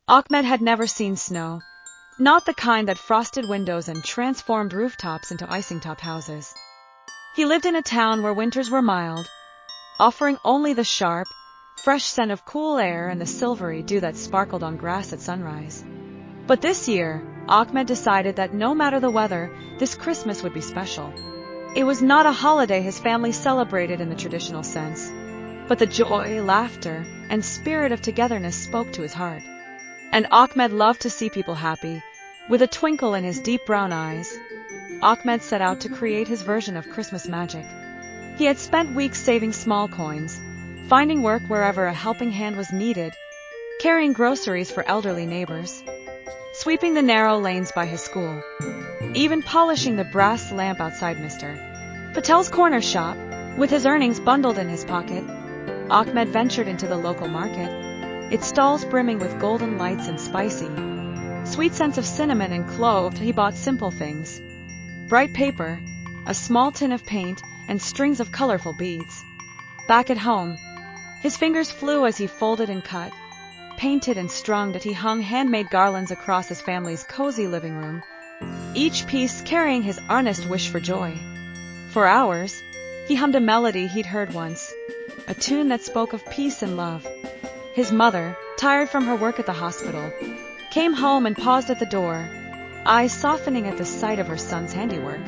Ahmed had never seen snow, not the kind that frosted windows and transformed rooftops into icing-top houses. He lived in a town where winters were mild, offering only the sharp, fresh scent of cool air and the silvery dew that sparkled on grass at sunrise. But this year, Ahmed decided that no matter the weather, this Christmas would be special. It was not a holiday his family celebrated in the traditional sense, but the joy, laughter, and spirit of togetherness spoke to his heart. And Ahmed loved to see people happy, with a twinkle in his deep brown eyes. Ahmed set out to create his version of Christmas magic. He had spent weeks saving small coins, finding work wherever a helping hand was needed, carrying groceries for elderly neighbors, sweeping the narrow lanes by his school, even polishing the brass lamp outside Mr. Patel's corner shop. With his earnings bundled in his pocket, Ahmed ventured into the local market, its stalls brimming with golden lights and spicy, sweet scents of cinnamon and clove. He bought simple things: bright paper, a small tin of paint, and strings of colorful beads. Back at home, his fingers flew as he folded and cut, painted and strung that he hung handmade garlands across his family's cozy living room, each piece carrying his earnest wish for joy. For hours, he hummed a melody he'd heard once, a tune that spoke of peace and love. His mother, tired from her work at the hospital, came home and paused at the door, eyes softening at the sight of her son's handiwork.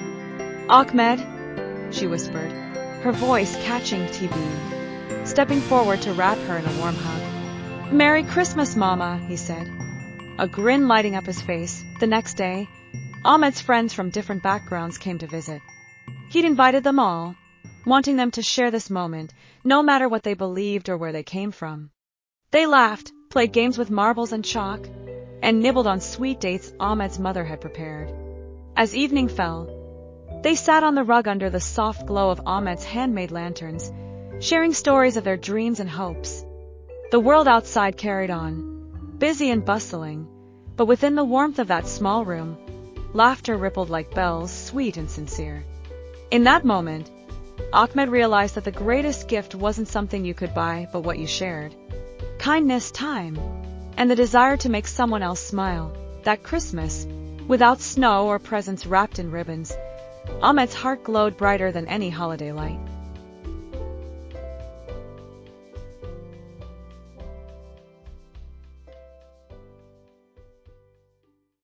"Ahmed," she whispered, her voice catching TV, stepping forward to wrap her in a warm hug. "Merry Christmas, Mama," he said, a grin lighting up his face. The next day, Ahmed's friends from different backgrounds came to visit. He'd invited them all, wanting them to share this moment, no matter what they believed or where they came from. They laughed, played games with marbles and chalk, and nibbled on sweet dates Ahmed's mother had prepared. As evening fell, they sat on the rug under the soft glow of Ahmed's handmade lanterns, sharing stories of their dreams and hopes. The world outside carried on, busy and bustling, but within the warmth of that small room, laughter rippled like bells, sweet and sincere. In that moment, Ahmed realized that the greatest gift wasn't something you could buy, but what you shared. Kindness, time, and the desire to make someone else smile. That Christmas, without snow or presents wrapped in ribbons, Ahmed's heart glowed brighter than any holiday light.